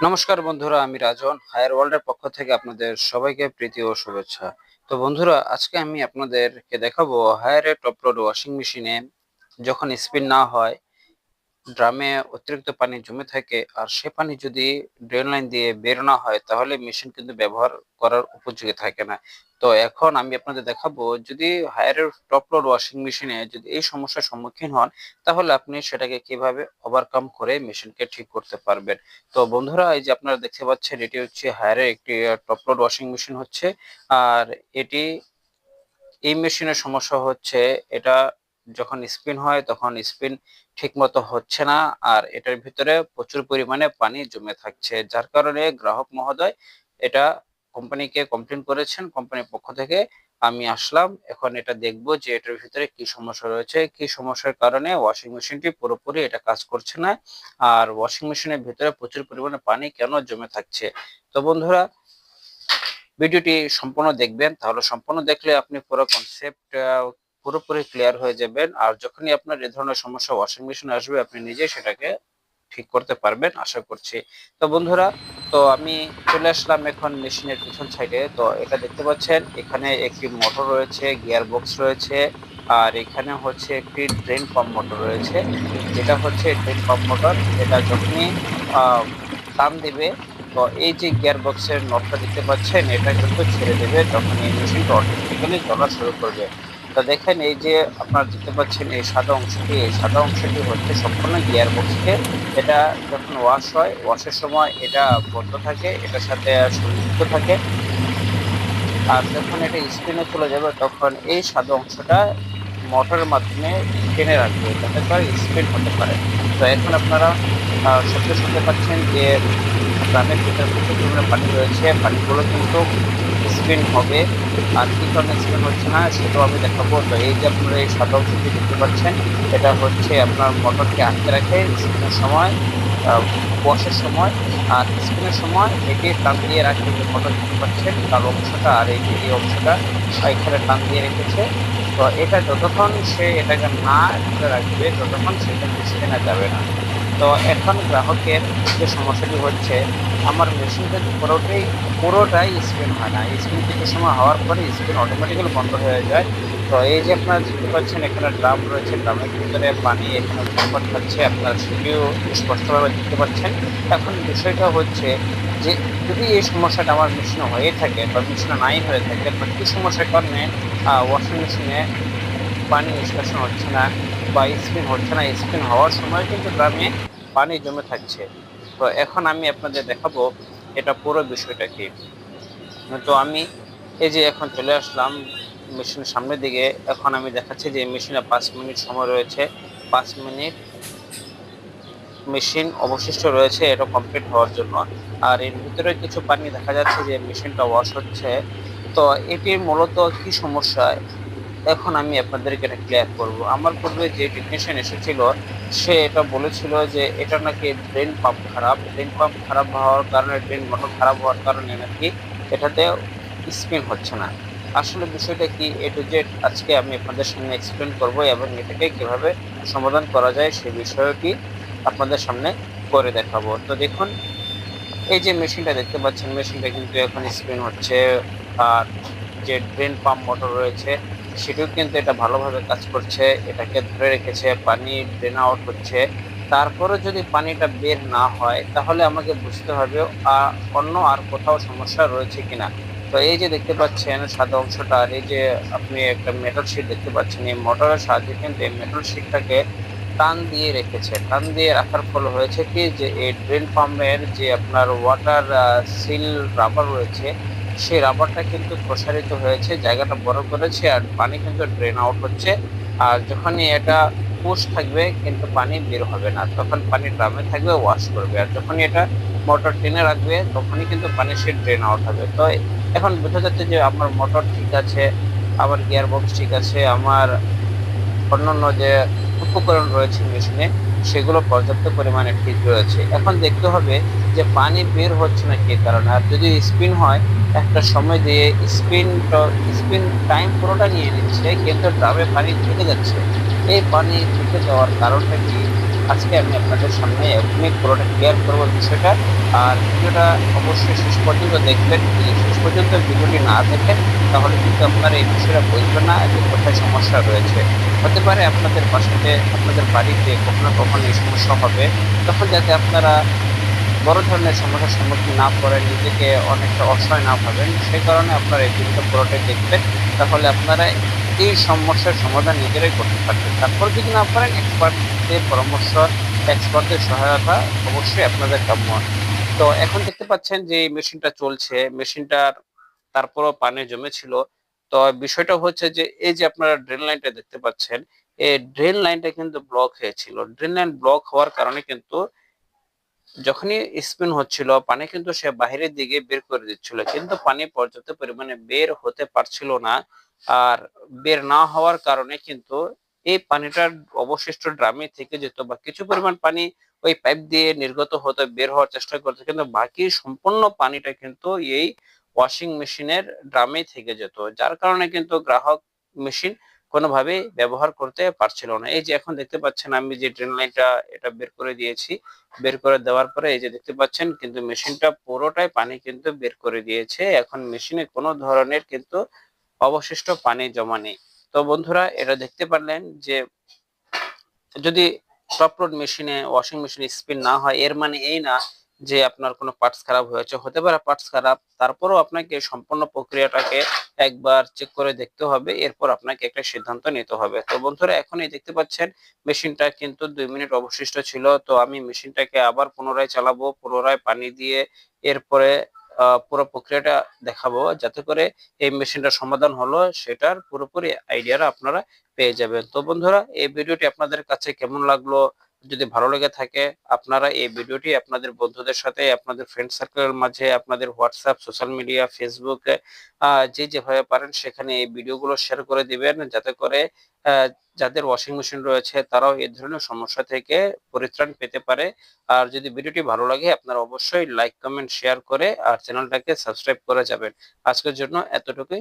নমস্কার বন্ধুরা, আমি রাজন হায়ার ওয়ার্ল্ডের পক্ষ থেকে আপনাদের সবাইকে প্রীতি ও শুভেচ্ছা। তো বন্ধুরা, আজকে আমি আপনাদেরকে দেখাবো হায়ারের টপ লোড ওয়াশিং মেশিনে যখন স্পিন না হয়, ড্রামে অতিরিক্ত পানি জমে থাকে আর সে পানি যদি ড্রেন লাইন দিয়ে বের না হয় তাহলে মেশিন কিন্তু ব্যবহার করার উপযোগী থাকে না। তো এখন আমি আপনাদের দেখাবো, যদি হায়ারের টপ লোড ওয়াশিং মেশিনে যদি এই সমস্যার সম্মুখীন হন তাহলে আপনি সেটাকে কিভাবে ওভারকাম করে মেশিনকে ঠিক করতে পারবেন। তো বন্ধুরা, এই যে আপনারা দেখতে পাচ্ছেন, এটি হচ্ছে হায়ারের একটি টপ লোড ওয়াশিং মেশিন হচ্ছে। আর এটি এই মেশিনের সমস্যা হচ্ছে, এটা যখন স্পিন হয় তখন স্পিন ঠিক মতো হচ্ছে না, আর এটার ভিতরে প্রচুর পরিমাণে পানি জমে থাকছে, যার কারণে গ্রাহক মহোদয় এটা কোম্পানিকে কমপ্লেন করেছেন। কোম্পানির পক্ষ থেকে আমি আসলাম, এখন এটা দেখবো যে এটার ভিতরে কি সমস্যা রয়েছে, কি সমস্যার কারণে ওয়াশিং মেশিনটি পুরোপুরি এটা কাজ করছে না, আর ওয়াশিং মেশিনের ভিতরে প্রচুর পরিমাণে পানি কেন জমে থাকছে। তো বন্ধুরা, ভিডিওটি সম্পূর্ণ দেখবেন, তাহলে সম্পূর্ণ দেখলে আপনি পুরো কনসেপ্ট পুরোপুরি ক্লিয়ার হয়ে যাবেন। আর যখনই আপনার এই ধরনের সমস্যা ওয়াশিং মেশিন আসবে, আপনি নিজেই সেটাকে ঠিক করতে পারবেন আশা করছি। তো বন্ধুরা, তো আমি চলে আসলাম এখন মেশিনের পিছন সাইডে। তো এটা দেখতে পাচ্ছেন, এখানে একটি মোটর রয়েছে, গিয়ার বক্স রয়েছে, আর এখানে হচ্ছে একটি ড্রেন পাম্প মোটর রয়েছে। যেটা হচ্ছে ড্রেন পাম্প মোটর, এটা যখনই আহ, টান দিবে, তো এই যে গিয়ার বক্সের নটটা দেখতে পাচ্ছেন, এটা কিন্তু ছেড়ে দেবে যখন এই মেশিনটা অটোমেটিক্যালি চলা শুরু করবে। তো দেখেন, এই যে আপনারা দেখতে পাচ্ছেন এই সাদা অংশটি, এই সাদা অংশটি হচ্ছে সম্পূর্ণ গিয়ার বক্সকে। এটা যখন ওয়াশ হয়, ওয়াশের সময় এটা বন্ধ থাকে, এটার সাথে সংযুক্ত থাকে। আর যখন এটা স্পিনে চলে যাবে তখন এই সাদা অংশটা মোটরের মাধ্যমে টেনে রাখবে যাতে করে স্পিন হতে পারে। তো এখন আপনারা শব্দ শুনতে পাচ্ছেন যে গ্রামের ভিতরে প্রচুর পরিমাণে পানি রয়েছে, পানিগুলো কিন্তু স্পিন হবে। আর কি কারণে স্পিন হচ্ছে না সেটাও আমি দেখাবো। তো এই যে আপনারা এই সাদা অংশটি দেখতে পাচ্ছেন, এটা হচ্ছে আপনার মোটরকে আটকে রাখে স্পিনের সময়, ওয়াশের সময়। আর স্পিনের সময় এটি টান দিয়ে রাখে, যে মোটর দেখতে পাচ্ছেন কালো অংশটা, আর এই যে এই অংশটা এখানে টান দিয়ে রেখেছে। তো এটা যতক্ষণ সে এটাকে না ধরে রাখবে ততক্ষণ সেটা স্পিনে যাবে না। তো এখন গ্রাহকের যে সমস্যাটি হচ্ছে, আমার মেশিনটা পুরোটাই স্পিন হয় না, স্পিন কিছু সময় হওয়ার পরে স্পিন অটোমেটিক্যালি বন্ধ হয়ে যায়। তো এই যে আপনারা দেখতে পাচ্ছেন, এখানে ড্রাম রয়েছে, ড্রামের ভিতরে পানি এখানে ঘুরপাক খাচ্ছে, আপনারা সেটিও স্পষ্টভাবে দেখতে পাচ্ছেন। এখন বিষয়টা হচ্ছে যে, যদি এই সমস্যাটা আমার মেশিনে হয়ে থাকে বা মেশিনে নাই হয়ে থাকে, বা কি সমস্যার কারণে ওয়াশিং মেশিনে পানি নিষ্কাশন হচ্ছে না বা স্পিন হচ্ছে না, স্পিন হওয়ার সময় কিন্তু ড্রামে পানি জমে থাকছে। তো এখন আমি আপনাদের দেখাবো এটা পুরো বিষয়টা কি। তো আমি এই যে এখন চলে আসলাম মেশিনের সামনের দিকে। এখন আমি দেখাচ্ছি যে মেশিনে 5 মিনিট সময় রয়েছে, 5 মিনিট মেশিন অবশিষ্ট রয়েছে এটা কমপ্লিট হওয়ার জন্য। আর এর ভিতরে কিছু পানি দেখা যাচ্ছে যে মেশিনটা ওয়াশ হচ্ছে। তো এটির মূলত কি সমস্যা, এখন আমি আপনাদেরকে এটা ক্লিয়ার করব। আমার পূর্বে যে টেকনিশিয়ান এসেছিল, সে এটা বলেছিল যে এটা নাকি ড্রেন পাম্প খারাপ, ড্রেন পাম্প খারাপ হওয়ার কারণে, ড্রেন মোটর খারাপ হওয়ার কারণে নাকি এটাতে স্পিন হচ্ছে না। আসলে বিষয়টা কি, এ টু জেড আজকে আমি আপনাদের সামনে এক্সপ্লেন করব, এবং এটাকে কিভাবে সমাধান করা যায় সেই বিষয়টি আপনাদের সামনে করে দেখাবো। তো দেখুন, এই যে মেশিনটা দেখতে পাচ্ছেন, মেশিনটা কিন্তু এখন স্পিন হচ্ছে। আর যে ড্রেন পাম্প মোটর রয়েছে সেটিও কিন্তু এটা ভালোভাবে কাজ করছে, এটাকে ধরে রেখেছে, পানি ড্রেন আউট হচ্ছে। তারপরে যদি পানিটা বের না হয় তাহলে আমাকে বুঝতে হবে অন্য আর কোথাও সমস্যা রয়েছে কিনা। তো এই যে দেখতে পাচ্ছেন সাদা অংশটা, আর এই যে আপনি একটা মেটাল শিট দেখতে পাচ্ছেন, এই মোটরের সাহায্যে কিন্তু এই মেটাল শিটটাকে টান দিয়ে রেখেছে। টান দিয়ে রাখার ফলে হয়েছে কি, যে এই ড্রেন পাম্পের যে আপনার ওয়াটার সিল রাবার রয়েছে, সেই রাবারটা কিন্তু প্রসারিত হয়েছে, জায়গাটা বড় করেছে, আর পানি কিন্তু ড্রেন আউট হচ্ছে। আর যখনই এটা পুশ থাকবে কিন্তু পানি বের হবে না, তখন পানি ড্রামে থাকবে, ওয়াশ করবে। আর যখনই এটা মোটর টেনে রাখবে তখনই কিন্তু পানি সে ড্রেন আউট হবে। তো এখন বোঝা যাচ্ছে যে আমার মোটর ঠিক আছে, আমার গিয়ার বক্স ঠিক আছে, আমার অন্যান্য যে উপকরণ রয়েছে মেশিনে সেগুলো পর্যাপ্ত পরিমাণে ঠিক রয়েছে। এখন দেখতে হবে যে পানি বের হচ্ছে না কি কারণে। আর যদি স্পিন হয়, একটা সময় দিয়ে স্পিন টাইম পুরোটা নিয়ে নিচ্ছে কিন্তু ড্রামে পানি থেকে যাচ্ছে। এই পানি থেকে যাওয়ার কারণটা কি, আজকে আমি আপনাদের সামনে এখনই পুরোটা ক্লিয়ার করবো বিষয়টা। আর ভিডিওটা অবশ্যই শেষ পর্যন্ত দেখবেন। যদি শেষ পর্যন্ত ভিডিওটি না দেখেন তাহলে কিন্তু আপনারা এই বিষয়টা বুঝবেন না যে কোথায় সমস্যা রয়েছে। হতে পারে আপনাদের বাসাতে, আপনাদের বাড়িতে কখনো কখনো এই সমস্যা হবে। তখন যাতে আপনারা বড় ধরনের সমস্যার সম্মুখীন না পড়েন, নিজেকে অনেকটা অসহায় না ভাবেন, সেই কারণে আপনারা এই ভিডিওটা পুরোটাই দেখবেন। তাহলে আপনারা এই সমস্যার সমাধান নিজেরাই করতে পারবেন। তারপর যদি না পারেন, এক্সপার্টদের পরামর্শ, এক্সপার্টদের সহায়তা অবশ্যই আপনাদের কাম্য। তো এখন দেখতে পাচ্ছেন যে এই মেশিনটা চলছে, মেশিনটার তারপরও পানি জমেছিল। তো বিষয়টা হচ্ছে যে এই যে আপনারা ড্রেন লাইনটা দেখতে পাচ্ছেন, এই ড্রেন লাইনটা কিন্তু ব্লক হয়েছিল। ড্রেন লাইন ব্লক হওয়ার কারণে কিন্তু যখনই স্পিন হচ্ছিল পানি কিন্তু সে বাহিরের দিকে বের করে দিচ্ছিল, কিন্তু পানি পর্যাপ্ত পরিমাণে বের হতে পারছিল না। আর বের না হওয়ার কারণে কিন্তু এই পানিটার অবশিষ্ট ড্রামে থেকে যেত, বা কিছু পরিমাণ পানি ওই পাইপ দিয়ে নির্গত হতে বের হওয়ার চেষ্টা করতো, কিন্তু বাকি সম্পূর্ণ পানিটা কিন্তু এই ওয়াশিং মেশিনের ড্রামে থেকে যেত, যার কারণে কিন্তু গ্রাহক মেশিন কোনোভাবেই ব্যবহার করতে পারছিল না। এই যে এখন দেখতে পাচ্ছেন আমি যে ড্রেন লাইনটা এটা বের করে দিয়েছি, বের করে দেওয়ার পরে এই যে দেখতে পাচ্ছেন কিন্তু মেশিনটা পুরোটাই পানি কিন্তু বের করে দিয়েছে। এখন মেশিনে কোনো ধরনের কিন্তু অবশিষ্ট পানি জমা নেই। তো বন্ধুরা, এটা দেখতে পারলেন যে যদি টপ লোড মেশিনে, ওয়াশিং মেশিনে স্পিন না হয়, এর মানে এই না যে আপনার কোনো পার্টস খারাপ হয়েছে। হতে পারে পার্টস খারাপ, তারপরেও আপনাকে সম্পূর্ণ প্রক্রিয়াটাকে একবার চেক করে দেখতে হবে, এরপর আপনাকে একটা সিদ্ধান্ত নিতে হবে। তো বন্ধুরা, এখন এই দেখতে পাচ্ছেন মেশিনটা কিন্তু 2 মিনিট অবশিষ্ট ছিল। তো আমি মেশিনটাকে আবার পুনরায় চালাবো, পুনরায় পানি দিয়ে এরপরে পুরো প্রক্রিয়াটা দেখাবো, যাতে করে এই মেশিনটার সমাধান হলো সেটার পুরোপুরি আইডিয়াটা আপনারা পেয়ে যাবেন। তো বন্ধুরা, এই ভিডিওটি আপনাদের কাছে কেমন লাগলো? যদি ভালো লেগে থাকে, আপনারা এই ভিডিওটি আপনাদের বন্ধুদের সাথে, আপনাদের ফ্রেন্ড সার্কেলের মাঝে, আপনাদের হোয়াটসঅ্যাপ, সোশ্যাল মিডিয়া, ফেসবুকে যে যেভাবে পারেন সেখানে এই ভিডিওগুলো শেয়ার করে দিবেন, যাতে করে আহ, যাদের ওয়াশিং মেশিন রয়েছে তারাও এই ধরনের সমস্যা থেকে পরিত্রাণ পেতে পারে। আর যদি ভিডিওটি ভালো লাগে, আপনারা অবশ্যই লাইক, কমেন্ট, শেয়ার করে আর চ্যানেলটাকে সাবস্ক্রাইব করে যাবেন। আজকের জন্য এতটুকুই।